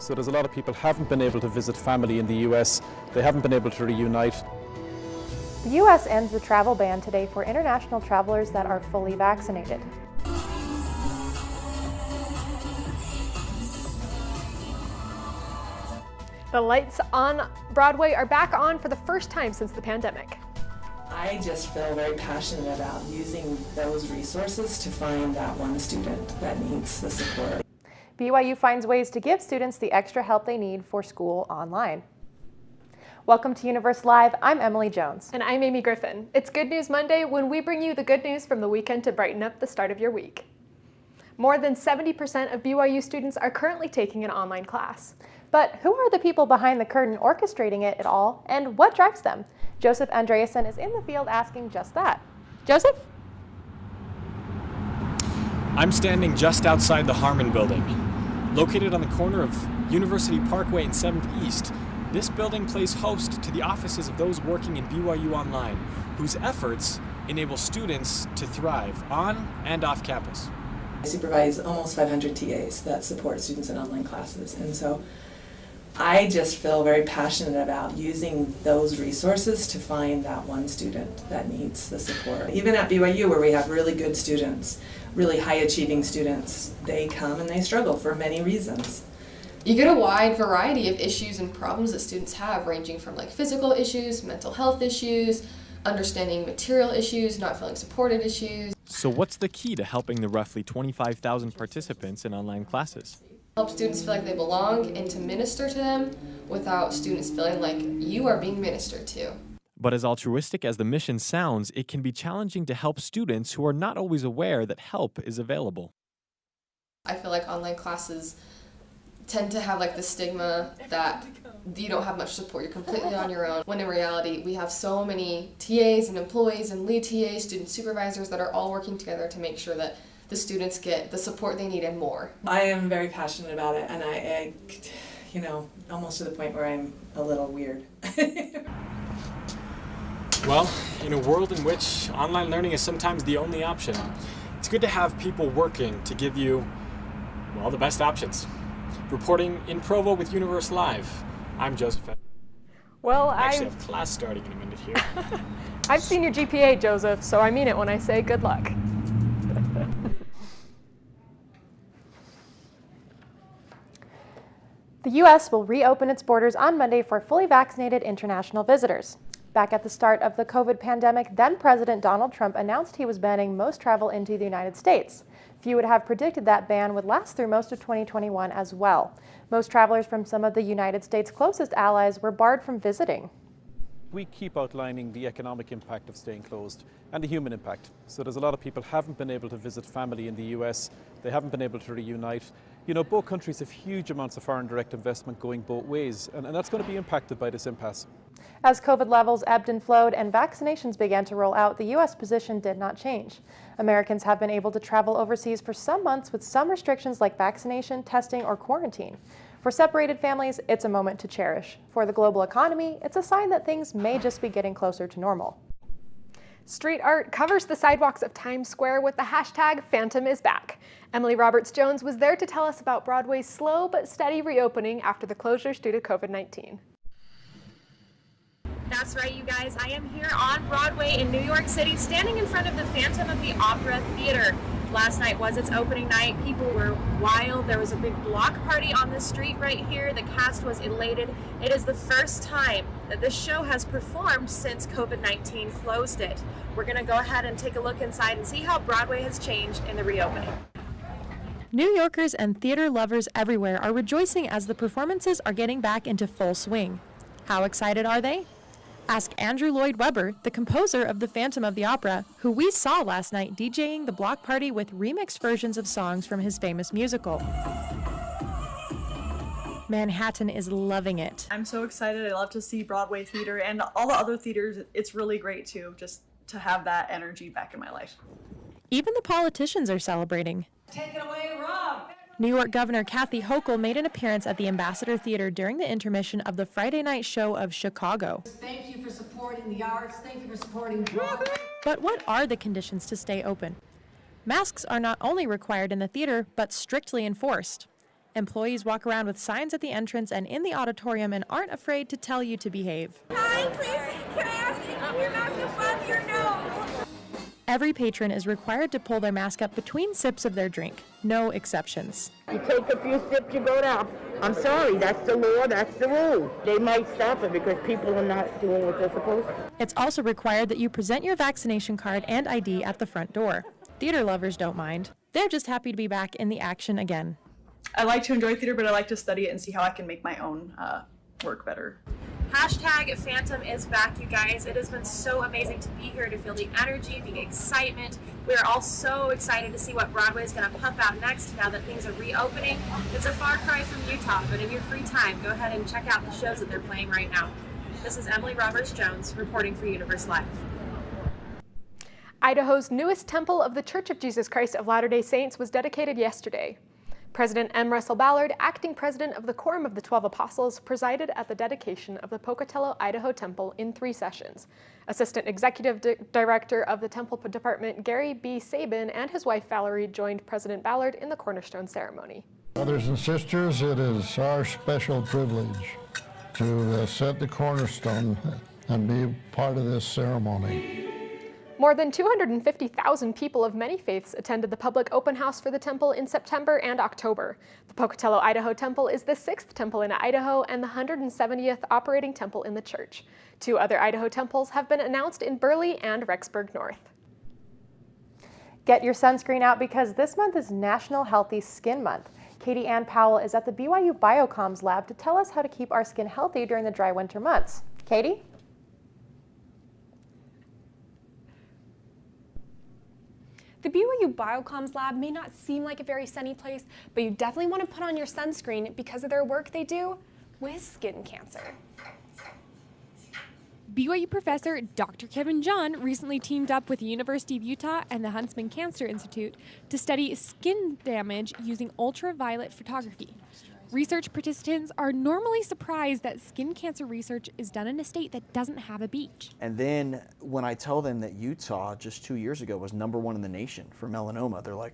So there's a lot of people haven't been able to visit family in the US. They haven't been able to reunite. The U.S. ends the travel ban today for international travelers that are fully vaccinated. The lights on Broadway are back on for the first time since the pandemic. I just feel very passionate about using those resources to find that one student that needs the support. BYU finds ways to give students the extra help they need for school online. Welcome to UniverseLive. I'm Emily Jones. And I'm Amy Griffin. It's Good News Monday when we bring you the good news from the weekend to brighten up the start of your week. More than 70% of BYU students are currently taking an online class. But who are the people behind the curtain orchestrating it all, and what drives them? Joseph Andreasen is in the field asking just that. Joseph? I'm standing just outside the Harmon Building. Located on the corner of University Parkway and 7th East, this building plays host to the offices of those working in BYU Online, whose efforts enable students to thrive on and off campus. I supervise almost 500 TAs that support students in online classes, and so I just feel very passionate about using those resources to find that one student that needs the support. Even at BYU, where we have really good students, really high achieving students, they come and they struggle for many reasons. You get a wide variety of issues and problems that students have, ranging from like physical issues, mental health issues, understanding material issues, not feeling supported issues. So what's the key to helping the roughly 25,000 participants in online classes? Help students feel like they belong and to minister to them without students feeling like you are being ministered to. But as altruistic as the mission sounds, it can be challenging to help students who are not always aware that help is available. I feel like online classes tend to have like the stigma that you don't have much support, you're completely on your own, when in reality we have so many TAs and employees and lead TAs, student supervisors that are all working together to make sure that the students get the support they need and more. I am very passionate about it, and I almost to the point where I'm a little weird. Well, in a world in which online learning is sometimes the only option, it's good to have people working to give you, well, the best options. Reporting in Provo with UniverseLive, I'm Joseph. Well, I actually have class starting in a minute here. I've seen your GPA, Joseph, so I mean it when I say good luck. The U.S. will reopen its borders on Monday for fully vaccinated international visitors. Back at the start of the COVID pandemic, then-President Donald Trump announced he was banning most travel into the United States. Few would have predicted that ban would last through most of 2021 as well. Most travelers from some of the United States' closest allies were barred from visiting. We keep outlining the economic impact of staying closed and the human impact. So there's a lot of people haven't been able to visit family in the US. They haven't been able to reunite. You know, both countries have huge amounts of foreign direct investment going both ways, and that's going to be impacted by this impasse. As COVID levels ebbed and flowed and vaccinations began to roll out, the U.S. position did not change. Americans have been able to travel overseas for some months with some restrictions like vaccination, testing, or quarantine. For separated families, it's a moment to cherish. For the global economy, it's a sign that things may just be getting closer to normal. Street art covers the sidewalks of Times Square with the hashtag #PhantomIsBack. Emily Roberts-Jones was there to tell us about Broadway's slow but steady reopening after the closures due to COVID-19. That's right, you guys. I am here on Broadway in New York City, standing in front of the Phantom of the Opera Theater. Last night was its opening night. People were wild. There was a big block party on the street right here. The cast was elated. It is the first time that this show has performed since COVID-19 closed it. We're going to go ahead and take a look inside and see how Broadway has changed in the reopening. New Yorkers and theater lovers everywhere are rejoicing as the performances are getting back into full swing. How excited are they? Ask Andrew Lloyd Webber, the composer of The Phantom of the Opera, who we saw last night DJing the block party with remixed versions of songs from his famous musical. Manhattan is loving it. I'm so excited. I love to see Broadway theater and all the other theaters. It's really great too, just to have that energy back in my life. Even the politicians are celebrating. Take it away, Rob! New York Governor Kathy Hochul made an appearance at the Ambassador Theater during the intermission of the Friday night show of Chicago. Thank you for supporting the arts. Thank you for supporting Broadway. But what are the conditions to stay open? Masks are not only required in the theater, but strictly enforced. Employees walk around with signs at the entrance and in the auditorium and aren't afraid to tell you to behave. Hi, please, can I ask you to keep your mask above your nose? Every patron is required to pull their mask up between sips of their drink. No exceptions. You take a few sips, you go down. I'm sorry, that's the law, that's the rule. They might stop it because people are not doing what they're supposed to. It's also required that you present your vaccination card and ID at the front door. Theater lovers don't mind. They're just happy to be back in the action again. I like to enjoy theater, but I like to study it and see how I can make my own work better. Hashtag Phantom is back, you guys. It has been so amazing to be here, to feel the energy, the excitement. We are all so excited to see what Broadway is going to pump out next now that things are reopening. It's a far cry from Utah, but in your free time, go ahead and check out the shows that they're playing right now. This is Emily Roberts-Jones reporting for UniverseLive. Idaho's newest temple of the Church of Jesus Christ of Latter-day Saints was dedicated yesterday. President M. Russell Ballard, acting president of the Quorum of the 12 Apostles, presided at the dedication of the Pocatello, Idaho Temple in 3 sessions. Assistant Executive Director of the Temple Department, Gary B. Sabin, and his wife Valerie joined President Ballard in the cornerstone ceremony. Brothers and sisters, it is our special privilege to set the cornerstone and be part of this ceremony. More than 250,000 people of many faiths attended the public open house for the temple in September and October. The Pocatello, Idaho Temple is the 6th temple in Idaho and the 170th operating temple in the church. 2 other Idaho temples have been announced in Burley and Rexburg North. Get your sunscreen out because this month is National Healthy Skin Month. Katie Ann Powell is at the BYU Biocoms lab to tell us how to keep our skin healthy during the dry winter months. Katie? The BYU Biocoms lab may not seem like a very sunny place, but you definitely want to put on your sunscreen because of their work they do with skin cancer. BYU professor Dr. Kevin John recently teamed up with the University of Utah and the Huntsman Cancer Institute to study skin damage using ultraviolet photography. Research participants are normally surprised that skin cancer research is done in a state that doesn't have a beach. And then when I tell them that Utah just 2 years ago was #1 in the nation for melanoma, they're like,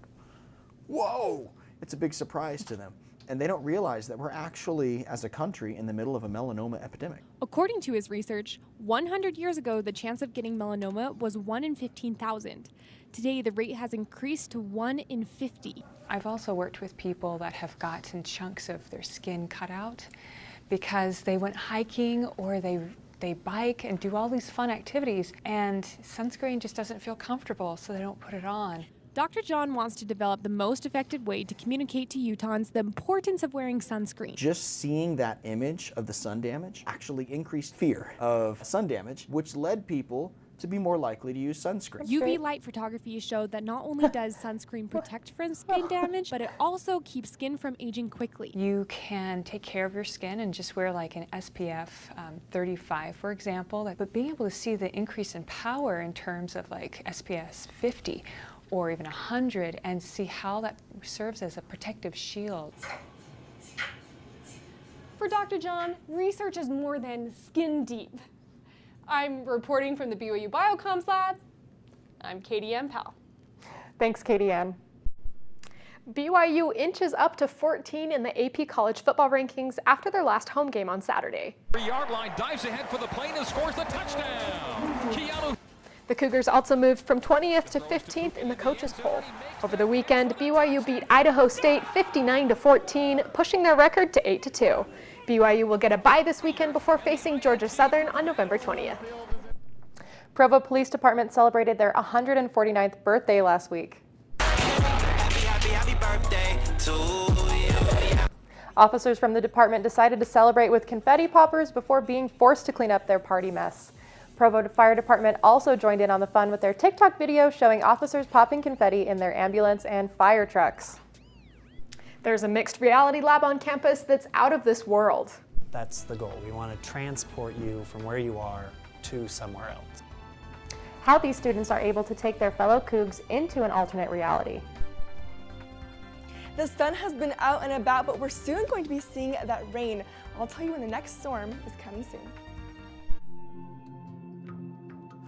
whoa, it's a big surprise to them. And they don't realize that we're actually, as a country, in the middle of a melanoma epidemic. According to his research, 100 years ago, the chance of getting melanoma was 1 in 15,000. Today, the rate has increased to 1 in 50. I've also worked with people that have gotten chunks of their skin cut out because they went hiking or they bike and do all these fun activities, and sunscreen just doesn't feel comfortable, so they don't put it on. Dr. John wants to develop the most effective way to communicate to Utahns the importance of wearing sunscreen. Just seeing that image of the sun damage actually increased fear of sun damage, which led people to be more likely to use sunscreen. UV light photography showed that not only does sunscreen protect from skin damage, but it also keeps skin from aging quickly. You can take care of your skin and just wear like an SPF 35, for example, but being able to see the increase in power in terms of like SPF 50 or even 100 and see how that serves as a protective shield. For Dr. John, research is more than skin deep. I'm reporting from the BYU Biocoms lab. I'm Katie Ann Powell. Thanks, Katie Ann. BYU inches up to 14 in the AP College football rankings after their last home game on Saturday. 3-yard line, dives ahead for the plane and scores the touchdown. The Cougars also moved from 20th to 15th in the coaches poll. Over the weekend, BYU beat Idaho State 59-14, pushing their record to 8-2. BYU will get a bye this weekend before facing Georgia Southern on November 20th. Provo Police Department celebrated their 149th birthday last week. Happy birthday to you. Officers from the department decided to celebrate with confetti poppers before being forced to clean up their party mess. Provo Fire Department also joined in on the fun with their TikTok video showing officers popping confetti in their ambulance and fire trucks. There's a mixed reality lab on campus that's out of this world. That's the goal. We want to transport you from where you are to somewhere else. How these students are able to take their fellow Cougs into an alternate reality. The sun has been out and about, but we're soon going to be seeing that rain. I'll tell you when the next storm is coming soon.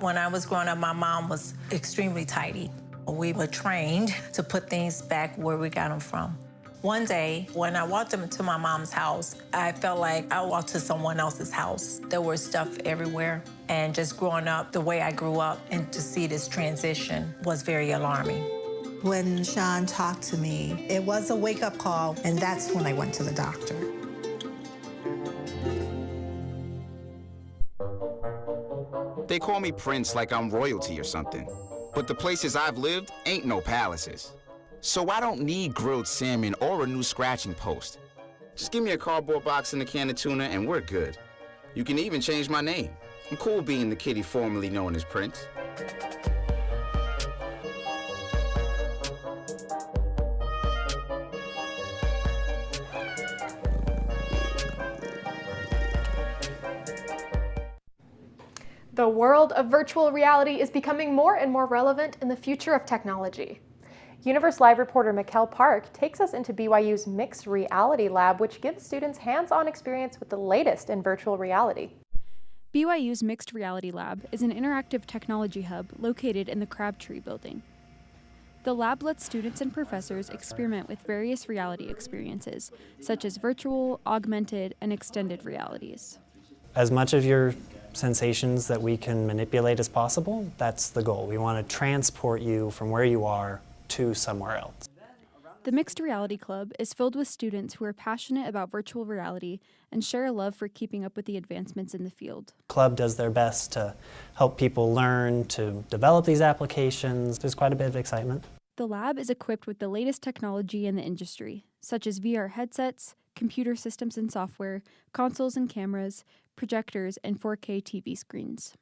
When I was growing up, my mom was extremely tidy. We were trained to put things back where we got them from. One day, when I walked into my mom's house, I felt like I walked to someone else's house. There was stuff everywhere. And just growing up the way I grew up, and to see this transition was very alarming. When Sean talked to me, it was a wake-up call, and that's when I went to the doctor. They call me Prince like I'm royalty or something. But the places I've lived ain't no palaces. So I don't need grilled salmon or a new scratching post. Just give me a cardboard box and a can of tuna and we're good. You can even change my name. I'm cool being the kitty formerly known as Prince. The world of virtual reality is becoming more and more relevant in the future of technology. UniverseLive reporter Mikkel Park takes us into BYU's Mixed Reality Lab, which gives students hands-on experience with the latest in virtual reality. BYU's Mixed Reality Lab is an interactive technology hub located in the Crabtree building. The lab lets students and professors experiment with various reality experiences, such as virtual, augmented, and extended realities. As much of your sensations that we can manipulate as possible, that's the goal. We want to transport you from where you are to somewhere else. The Mixed Reality Club is filled with students who are passionate about virtual reality and share a love for keeping up with the advancements in the field. The club does their best to help people learn to develop these applications. There's quite a bit of excitement. The lab is equipped with the latest technology in the industry, such as VR headsets, computer systems and software, consoles and cameras, projectors, and 4K TV screens.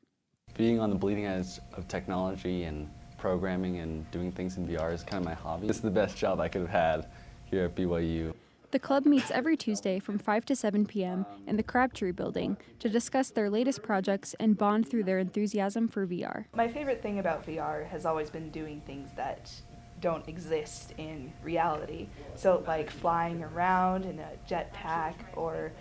Being on the bleeding edge of technology and programming and doing things in VR is kind of my hobby. This is the best job I could have had here at BYU. The club meets every Tuesday from 5 to 7 p.m. in the Crabtree building to discuss their latest projects and bond through their enthusiasm for VR. My favorite thing about VR has always been doing things that don't exist in reality. So like flying around in a jetpack or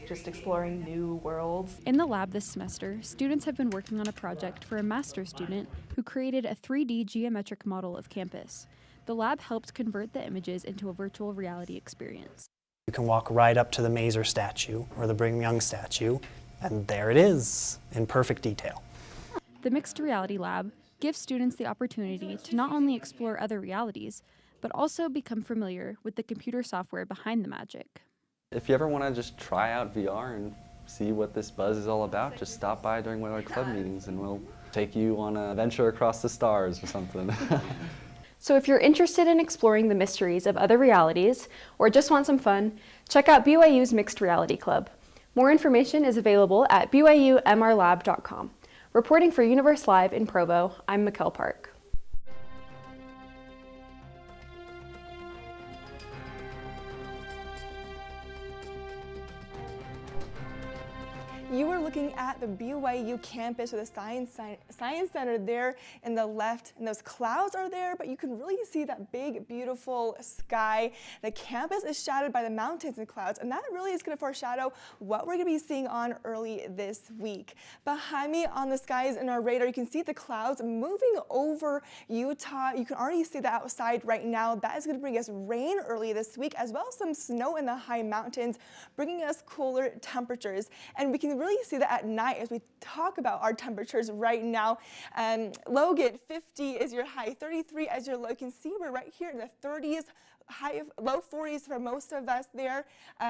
just exploring new worlds. In the lab this semester, students have been working on a project for a master's student who created a 3D geometric model of campus. The lab helped convert the images into a virtual reality experience. You can walk right up to the Mazer statue or the Brigham Young statue, and there it is in perfect detail. The Mixed Reality Lab gives students the opportunity to not only explore other realities, but also become familiar with the computer software behind the magic. If you ever want to just try out VR and see what this buzz is all about, just stop by during one of our club meetings and we'll take you on an adventure across the stars or something. So if you're interested in exploring the mysteries of other realities or just want some fun, check out BYU's Mixed Reality Club. More information is available at byumrlab.com. Reporting for UniverseLive in Provo, I'm Mikkel Park. You are looking at the BYU campus or the Science Center there in the left, and those clouds are there, but you can really see that big, beautiful sky. The campus is shadowed by the mountains and clouds, and that really is going to foreshadow what we're going to be seeing on early this week. Behind me on the skies in our radar, you can see the clouds moving over Utah. You can already see that outside right now. That is going to bring us rain early this week, as well as some snow in the high mountains, bringing us cooler temperatures. And we can really see that at night as we talk about our temperatures right now. Logan, 50 is your high, 33 as your low. You can see we're right here in the 30s, low 40s for most of us there.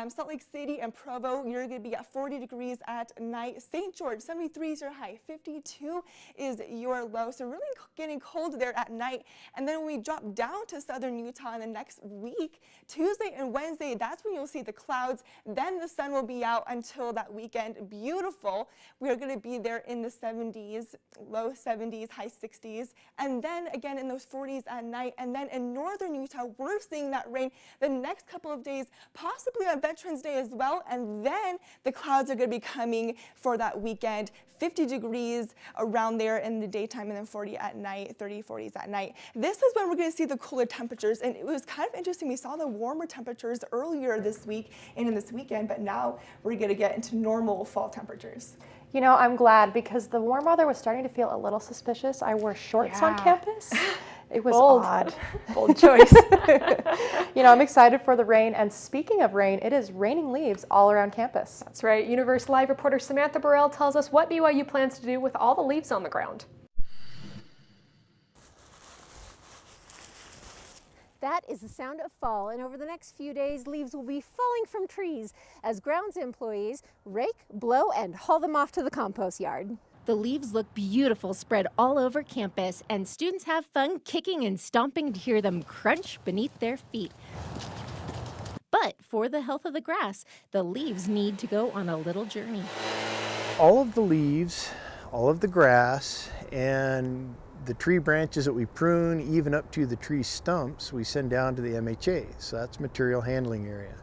Salt Lake City and Provo, you're going to be at 40 degrees at night. St. George, 73 is your high, 52 is your low. So really getting cold there at night. And then when we drop down to southern Utah in the next week, Tuesday and Wednesday, that's when you'll see the clouds. Then the sun will be out until that weekend. Beautiful. We are going to be there in the 70s, low 70s, high 60s. And then again in those 40s at night. And then in northern Utah, we're seeing that rain the next couple of days, possibly on Veterans Day as well. And then the clouds are going to be coming for that weekend. 50 degrees around there in the daytime, and then 40 at night, 30, 40s at night. This is when we're going to see the cooler temperatures, and it was kind of interesting. We saw the warmer temperatures earlier this week and in this weekend, but now we're going to get into normal fall temperatures. You know, I'm glad because the warm weather was starting to feel a little suspicious. I wore shorts on campus. It was Bold. odd. Bold choice. You know, I'm excited for the rain. And speaking of rain, it is raining leaves all around campus. That's right. UniverseLive reporter Samantha Burrell tells us what BYU plans to do with all the leaves on the ground. That is the sound of fall, and over the next few days, leaves will be falling from trees as grounds employees rake, blow, and haul them off to the compost yard. The leaves look beautiful spread all over campus, and students have fun kicking and stomping to hear them crunch beneath their feet. But for the health of the grass, the leaves need to go on a little journey. All of the leaves, all of the grass, and the tree branches that we prune, even up to the tree stumps, we send down to the MHA. So that's material handling area.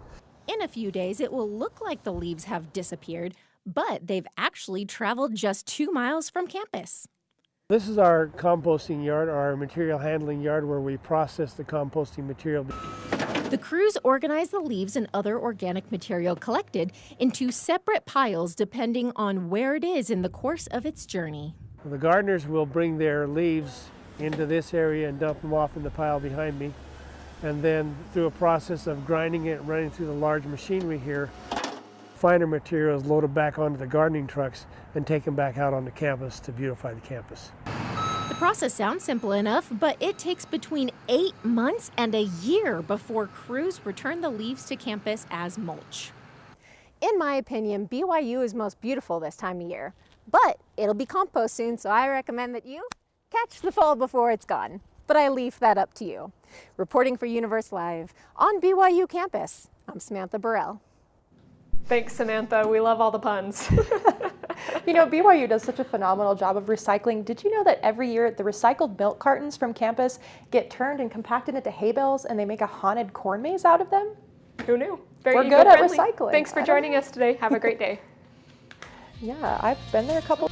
In a few days, it will look like the leaves have disappeared, but they've actually traveled just 2 miles from campus. This is our composting yard, our material handling yard, where we process the composting material. The crews organize the leaves and other organic material collected into separate piles depending on where it is in the course of its journey. The gardeners will bring their leaves into this area and dump them off in the pile behind me. And then through a process of grinding it and running through the large machinery here, finer material is loaded back onto the gardening trucks and taken back out onto campus to beautify the campus. The process sounds simple enough, but it takes between 8 months and a year before crews return the leaves to campus as mulch. In my opinion, BYU is most beautiful this time of year, but it'll be compost soon, so I recommend that you catch the fall before it's gone. But I leave that up to you. Reporting for UniverseLive on BYU campus, I'm Samantha Burrell. Thanks, Samantha. We love all the puns. You know, BYU does such a phenomenal job of recycling. Did you know that every year the recycled milk cartons from campus get turned and compacted into hay bales and they make a haunted corn maze out of them? Who knew? Very We're good at eco-friendly. recycling. Thanks for joining us today. Have a great day. Yeah, I've been there a couple